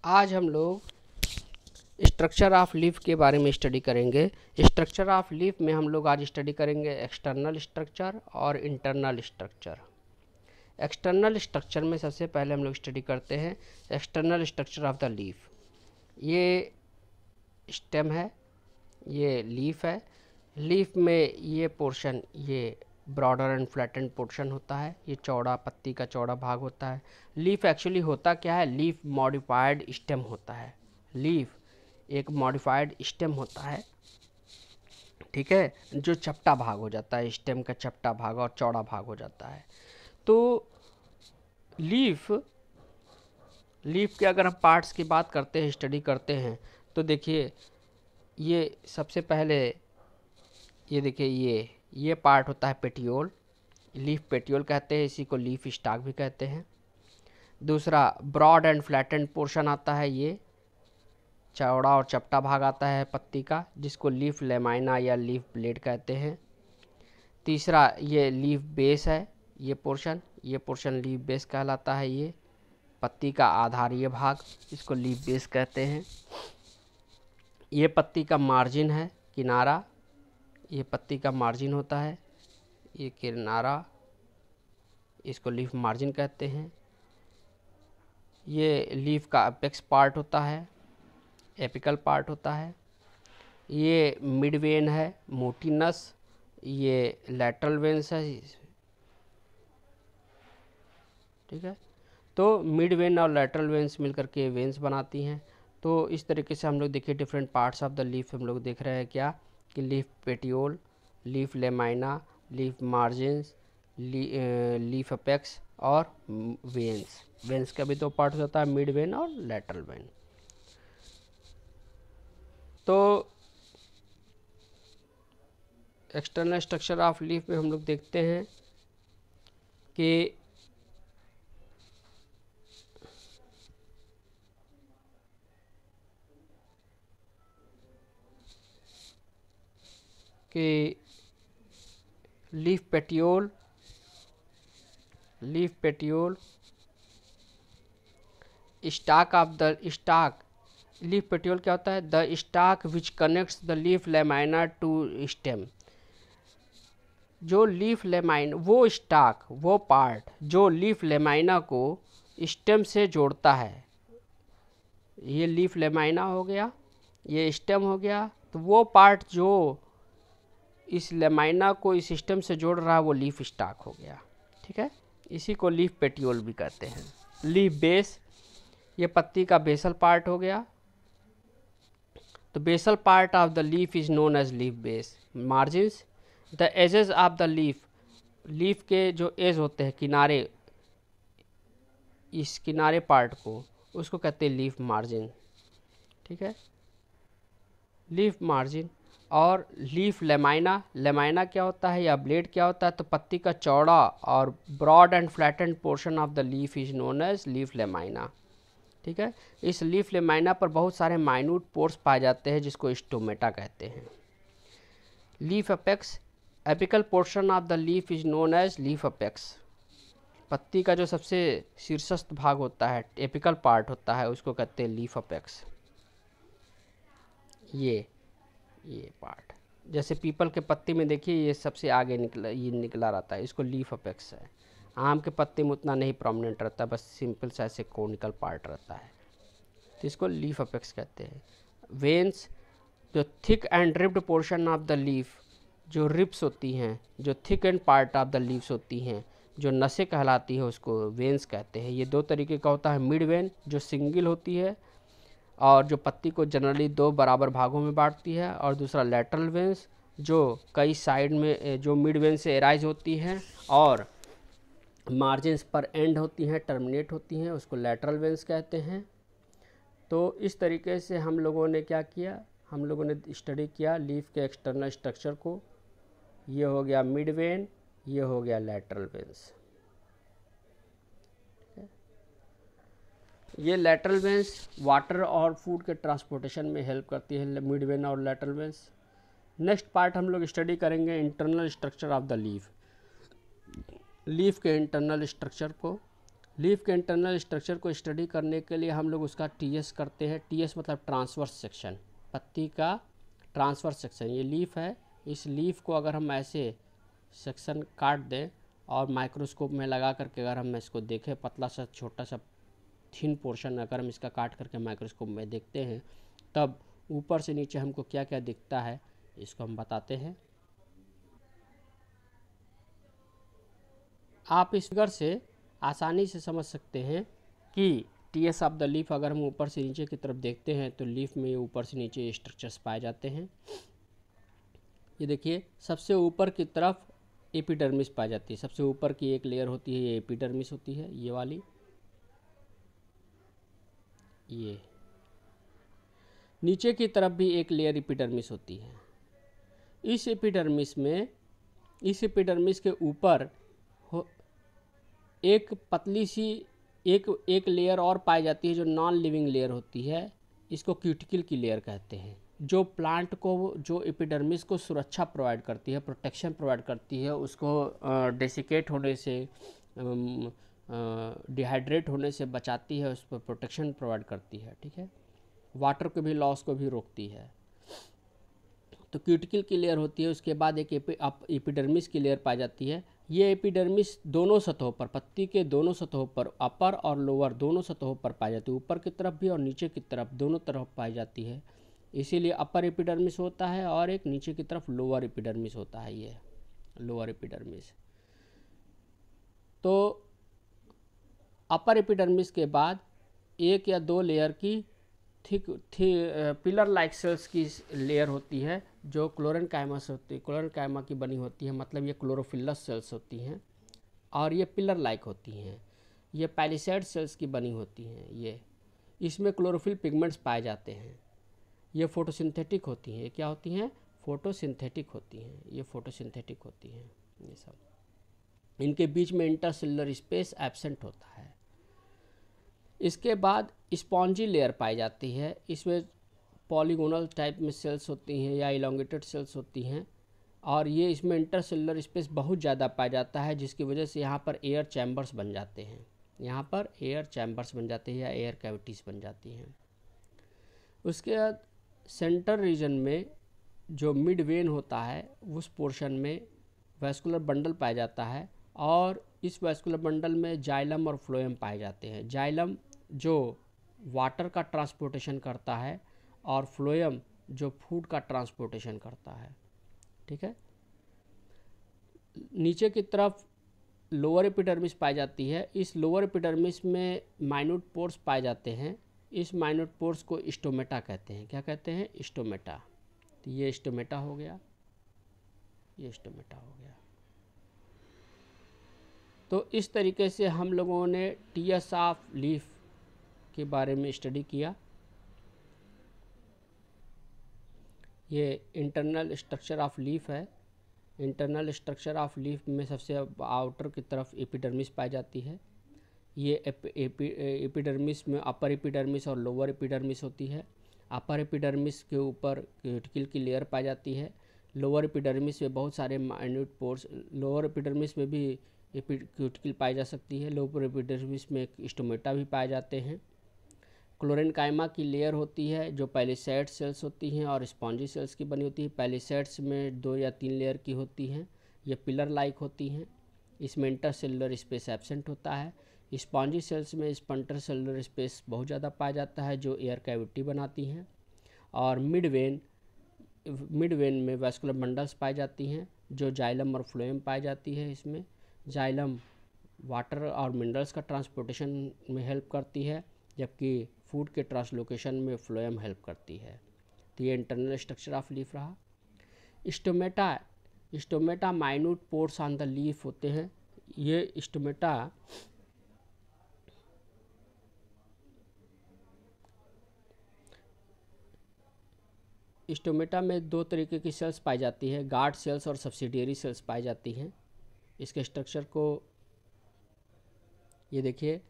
आज हम लोग स्ट्रक्चर ऑफ लीफ के बारे में स्टडी करेंगे। स्ट्रक्चर ऑफ लीफ में हम लोग आज स्टडी करेंगे एक्सटर्नल स्ट्रक्चर और इंटरनल स्ट्रक्चर। एक्सटर्नल स्ट्रक्चर में सबसे पहले हम लोग स्टडी करते हैं external structure of the leaf. ये स्टेम है, ये लीफ है। लीफ में ये पोर्शन, ये ब्रॉडर एंड फ्लैटेंड पोर्शन होता है, ये चौड़ा पत्ती का चौड़ा भाग होता है। लीफ एक्चुअली होता क्या है? लीफ मॉडिफाइड स्टेम होता है। लीफ एक मॉडिफाइड स्टेम होता है, ठीक है, जो चपटा भाग हो जाता है, स्टेम का चपटा भाग और चौड़ा भाग हो जाता है। तो लीफ के अगर हम पार्ट्स की बात करते हैं, स्टडी करते हैं, तो देखिए ये सबसे पहले ये देखिए ये पार्ट होता है पेटियोल, लीफ पेटियोल कहते हैं, इसी को लीफ स्टॉक भी कहते हैं। दूसरा ब्रॉड एंड फ्लैटेंड पोर्शन आता है, ये चौड़ा और चपटा भाग आता है पत्ती का, जिसको लीफ लेमाइना या लीफ ब्लेड कहते हैं। तीसरा ये लीफ बेस है, ये पोर्शन लीफ बेस कहलाता है। ये पत्ती का आधारीय भाग, इसको लीफ बेस कहते हैं। ये पत्ती का मार्जिन है, किनारा, ये पत्ती का मार्जिन होता है, ये किनारा, इसको लीफ मार्जिन कहते हैं। ये लीफ का अपेक्स पार्ट होता है, एपिकल पार्ट होता है। ये मिड वेन है, मोटी नस, ये लैटरल वेन्स है, ठीक है। तो मिड वेन और लैटरल वेन्स मिलकर के वेन्स बनाती हैं। तो इस तरीके से हम लोग देखिए different parts of the leaf हम लोग देख रहे हैं क्या कि leaf petiole, leaf lamina, leaf margins, leaf apex और वेन्स का भी दो पार्ट होता है, मिड वेन और लैटरल वेन। तो एक्सटर्नल स्ट्रक्चर ऑफ लीफ में हम लोग देखते हैं कि leaf petiole stalk of the stalk, leaf petiole क्या होता है? The stalk which connects the leaf lamina to stem. जो लीफ लेमाइना, वो स्टॉक, वो पार्ट जो लीफ लेमाइना को स्टेम से जोड़ता है। ये लीफ लेमाइना हो गया, ये स्टेम हो गया, तो वो पार्ट जो इस लेमाइना को इस सिस्टम से जोड़ रहा है वो लीफ स्टॉक हो गया, ठीक है। इसी को लीफ पेटियोल भी कहते हैं। लीफ बेस, ये पत्ती का बेसल पार्ट हो गया। तो basal part of the leaf is known as leaf base. Margins, the edges of the leaf के जो एज होते हैं, किनारे, इस किनारे पार्ट को, उसको कहते हैं लीफ मार्जिन, ठीक है, लीफ मार्जिन। और लीफ लेमाइना क्या होता है या ब्लेड क्या होता है? तो पत्ती का चौड़ा और broad and flattened portion of the leaf is known as leaf lamina, ठीक है। इस लीफ लेमाइना पर बहुत सारे माइन्यूट पोर्स पाए जाते हैं, जिसको स्टोमेटा कहते हैं। Leaf apex, apical portion of the leaf is known as leaf apex. पत्ती का जो सबसे शीर्षस्थ भाग होता है, एपिकल पार्ट होता है, उसको कहते हैं लीफ अपेक्स। ये पार्ट, जैसे पीपल के पत्ते में देखिए ये सबसे आगे निकला रहता है, इसको लीफ अपेक्स है। आम के पत्ते में उतना नहीं प्रोमिनेंट रहता, बस सिंपल सा ऐसे कोनिकल पार्ट रहता है, तो इसको लीफ अपेक्स कहते हैं। वेन्स, जो thick and ribbed portion of the leaf, जो रिब्स होती हैं, जो thick and part of the leaves होती हैं, जो नसें कहलाती है, उसको वेन्स कहते हैं। ये दो तरीके का होता है, मिड वेन जो सिंगल होती है और जो पत्ती को जनरली दो बराबर भागों में बांटती है, और दूसरा लैटरल वेन्स जो कई साइड में, जो मिड वेन से एराइज होती हैं और मार्जिन्स पर एंड होती हैं, टर्मिनेट होती हैं, उसको लैटरल वेन्स कहते हैं। तो इस तरीके से हम लोगों ने क्या किया, हम लोगों ने स्टडी किया लीफ के एक्सटर्नल स्ट्रक्चर को। ये हो गया मिड वेन, ये हो गया लैटरल वेन्स। ये लैटरल वेन्स वाटर और फूड के ट्रांसपोर्टेशन में हेल्प करती है, मिड वेन और लैटरल वेन्स। नेक्स्ट पार्ट हम लोग स्टडी करेंगे internal structure of the leaf के इंटरनल स्ट्रक्चर को। लीफ के इंटरनल स्ट्रक्चर को स्टडी करने के लिए हम लोग उसका टीएस करते हैं। टीएस मतलब ट्रांसवर्स सेक्शन, पत्ती का ट्रांसवर्स सेक्शन। ये लीफ है, इस लीफ को अगर हम ऐसे सेक्शन काट दें और माइक्रोस्कोप में लगा करके अगर हम इसको देखें, पतला सा छोटा सा थिन पोर्शन अगर हम इसका काट करके माइक्रोस्कोप में देखते हैं, तब ऊपर से नीचे हमको क्या क्या दिखता है इसको हम बताते हैं। आप इस फिगर से आसानी से समझ सकते हैं कि टीएस ऑफ द लीफ अगर हम ऊपर से नीचे की तरफ देखते हैं तो लीफ में ऊपर से नीचे स्ट्रक्चर्स पाए जाते हैं। ये देखिए, सबसे ऊपर की तरफ एपिडर्मिस पाई जाती है। सबसे ऊपर की एक लेयर होती है, ये एपिडर्मिस होती है, ये वाली। ये नीचे की तरफ भी एक लेयर एपिडर्मिस होती है। इस एपिडर्मिस के ऊपर एक पतली सी एक लेयर और पाई जाती है जो नॉन लिविंग लेयर होती है। इसको क्यूटिकल की लेयर कहते हैं, जो प्लांट को, जो एपिडर्मिस को सुरक्षा प्रोवाइड करती है, प्रोटेक्शन प्रोवाइड करती है, उसको डेसिकेट होने से, डिहाइड्रेट होने से बचाती है, उस पर प्रोटेक्शन प्रोवाइड करती है। ठीक है, वाटर के भी लॉस को भी रोकती है। तो क्यूटिकल की लेयर होती है। उसके बाद एक एपिडर्मिस की लेयर पाई जाती है। ये एपिडर्मिस दोनों सतहों पर, पत्ती के दोनों सतहों पर, अपर और लोअर दोनों सतहों पर पाई जाती है। ऊपर की तरफ भी और नीचे की तरफ दोनों तरफ पाई जाती है। इसीलिए अपर एपिडर्मिस होता है और एक नीचे की तरफ लोअर एपिडर्मिस होता है, ये लोअर एपिडर्मिस। तो अपर एपिडर्मिस के बाद एक या दो लेयर की थिक पिलर लाइक सेल्स की लेयर होती है जो क्लोरेनकाइमा से होती है, क्लोरेनकाइमा की बनी होती है, मतलब ये क्लोरोफिलस सेल्स होती हैं और ये पिलर लाइक होती हैं। ये पैलिसेड सेल्स की बनी होती हैं। ये इसमें क्लोरोफिल पिगमेंट्स पाए जाते हैं। ये फोटोसिंथेटिक होती हैं। क्या होती हैं? फोटोसिंथेटिक होती हैं। ये फोटोसिंथेटिक होती हैं ये सब। इनके बीच में इंटरसेलुलर स्पेस एब्सेंट होता है। इसके बाद स्पॉन्जी लेयर पाई जाती है। इसमें पॉलीगोनल टाइप में सेल्स होती हैं या इलोंगेटेड सेल्स होती हैं और ये इसमें इंटरसेलुलर स्पेस बहुत ज़्यादा पाया जाता है, जिसकी वजह से यहाँ पर एयर चैम्बर्स बन जाते हैं। यहाँ पर एयर चैम्बर्स बन जाते हैं या एयर कैविटीज़ बन जाती हैं। उसके बाद सेंटर रीजन में जो मिड वेन होता है उस पोर्शन में वैस्कुलर बंडल पाया जाता है और इस वैस्कुलर बंडल में जाइलम और फ्लोएम पाए जाते हैं। जाइलम जो वाटर का ट्रांसपोर्टेशन करता है और फ्लोएम जो फूड का ट्रांसपोर्टेशन करता है। ठीक है, नीचे की तरफ लोअर एपिडर्मिस पाई जाती है। इस लोअर एपिडर्मिस में माइन्यूट पोर्स पाए जाते हैं। इस माइन्यूट पोर्स को स्टोमेटा कहते हैं। क्या कहते हैं? स्टोमेटा। तो ये स्टोमेटा हो गया, ये स्टोमेटा हो गया। तो इस तरीके से हम लोगों ने टीएस ऑफ लीफ के बारे में स्टडी किया। ये इंटरनल स्ट्रक्चर ऑफ लीफ है। इंटरनल स्ट्रक्चर ऑफ लीफ में सबसे आउटर की तरफ एपिडर्मिस पाई जाती है। ये एपिडर्मिस में अपर एपिडर्मिस और लोअर एपिडर्मिस होती है। अपर एपिडर्मिस के ऊपर क्यूटिकल की लेयर पाई जाती है। लोअर एपिडर्मिस में बहुत सारे माइन्यूट पोर्स, लोअर एपिडर्मिस में भी क्यूटिकल पाई जा सकती है। लोअर एपिडर्मिस में स्टोमेटा भी पाए जाते हैं। क्लोरेनकाइमा की लेयर होती है जो पैलिसेड सेल्स होती हैं और स्पॉन्जी सेल्स की बनी होती है। पैलिसेड्स में 2 या 3 लेयर की होती हैं। ये पिलर लाइक होती हैं। इसमें इंटरसेलुलर स्पेस एब्सेंट होता है। स्पॉन्जी सेल्स में इंटरसेलुलर स्पेस बहुत ज़्यादा पाया जाता है जो एयर कैविटी बनाती हैं। और मिड वेन में वैस्कुलर बंडल्स पाई जाती हैं जो जाइलम और फ्लोएम पाई जाती है। इसमें जाइलम वाटर और मिनरल्स का ट्रांसपोर्टेशन में हेल्प करती है, जबकि फूड के ट्रांसलोकेशन में फ्लोएम हेल्प करती है। तो ये इंटरनल स्ट्रक्चर ऑफ लीफ रहा। Stomata minute pores on the leaf होते हैं। ये स्टोमेटा में 2 तरीके की सेल्स पाई जाती है, गार्ड सेल्स और सब्सिडियरी सेल्स पाई जाती हैं। इसके स्ट्रक्चर को ये देखिए,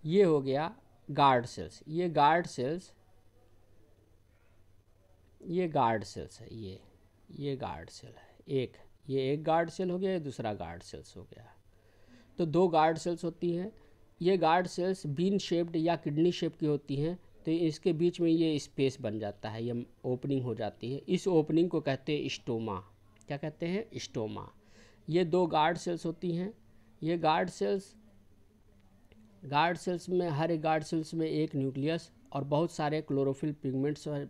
ये हो गया गार्ड सेल्स। ये गार्ड सेल्स है। ये गार्ड सेल है। ये एक गार्ड सेल हो गया, ये दूसरा गार्ड सेल्स हो गया। तो 2 गार्ड सेल्स होती हैं। ये गार्ड सेल्स बीन शेप्ड या किडनी शेप की होती हैं, तो इसके बीच में ये स्पेस बन जाता है, ये ओपनिंग हो जाती है। इस ओपनिंग को कहते हैं स्टोमा। क्या कहते हैं? स्टोमा। ये दो गार्ड सेल्स होती हैं। ये गार्ड सेल्स में हर एक गार्ड सेल्स में एक न्यूक्लियस और बहुत सारे क्लोरोफिल पिगमेंट्स और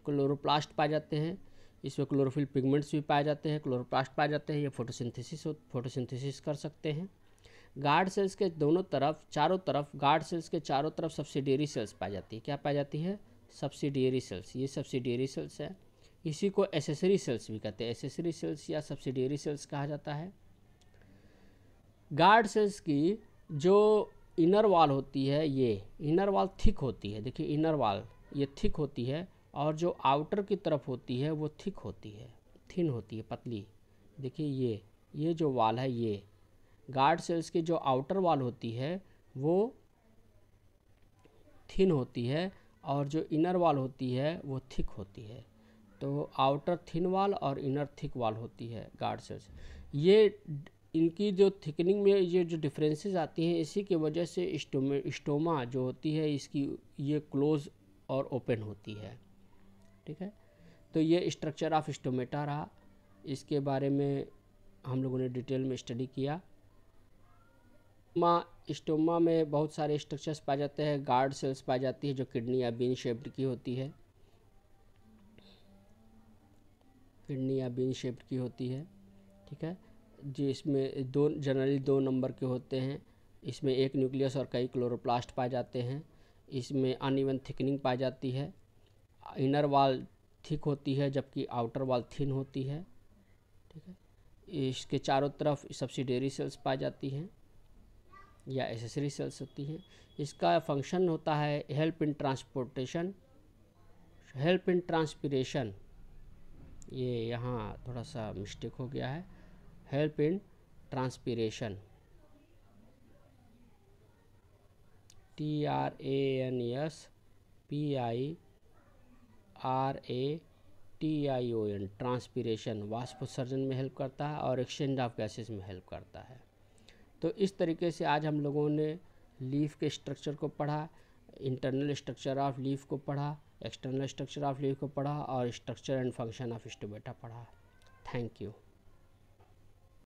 क्लोरोप्लास्ट पाए जाते हैं। इसमें क्लोरोफिल पिगमेंट्स भी पाए जाते हैं, क्लोरोप्लास्ट पाए जाते हैं। ये फोटोसिंथेसिस कर सकते हैं। गार्ड सेल्स के चारों तरफ गार्ड सेल्स के चारों तरफ सब्सिडियरी सेल्स पाई जाती है। क्या पाई जाती है? Subsidiary cells. ये सब्सिडियरी सेल्स है। इसी को एसेसरी सेल्स भी कहते हैं। एसेसरी सेल्स या सब्सिडियरी सेल्स कहा जाता है। गार्ड सेल्स की जो इनर वॉल होती है, ये इनर वॉल थिक होती है। देखिए इनर वॉल ये थिक होती है, और जो आउटर की तरफ होती है वो थिक होती है, थिन होती है, पतली। देखिए ये जो वॉल है, ये गार्ड सेल्स की जो आउटर वॉल होती है वो थिन होती है, और जो इनर वॉल होती है वो थिक होती है। तो आउटर थिन वॉल और इनर थिक वॉल होती है गार्ड सेल्स। ये इनकी जो थिकनिंग में ये जो डिफरेंसेस आती हैं, इसी की वजह से स्टोमा जो होती है इसकी ये क्लोज और ओपन होती है। ठीक है, तो ये स्ट्रक्चर ऑफ स्टोमेटा रहा। इसके बारे में हम लोगों ने डिटेल में स्टडी किया। स्टोमा में बहुत सारे स्ट्रक्चर्स पाए जाते हैं। गार्ड सेल्स पाई जाती है जो किडनी या बीन शेप्ड की होती है। किडनी या बीन शेप्ड की होती है। ठीक है, जिसमें जनरली 2 नंबर के होते हैं। इसमें एक न्यूक्लियस और कई क्लोरोप्लास्ट पाए जाते हैं। इसमें अनइवन थिकनिंग पाई जाती है। इनर वॉल थिक होती है जबकि आउटर वॉल थिन होती है। ठीक है, इसके चारों तरफ सब्सिडियरी सेल्स पाई जाती हैं या एसेसरी सेल्स होती हैं। इसका फंक्शन होता है हेल्प इन ट्रांसपिरेशन। ये यहाँ थोड़ा सा मिस्टेक हो गया है। Help in transpiration, TRANSPIRATION, transpiration वाष्पोत्सर्जन में हेल्प करता है और एक्सचेंज ऑफ गैसेस में हेल्प करता है। तो इस तरीके से आज हम लोगों ने लीफ के स्ट्रक्चर को पढ़ा, इंटरनल स्ट्रक्चर ऑफ लीफ को पढ़ा, एक्सटर्नल स्ट्रक्चर ऑफ लीफ को पढ़ा, और structure and function of stomata पढ़ा। Thank you.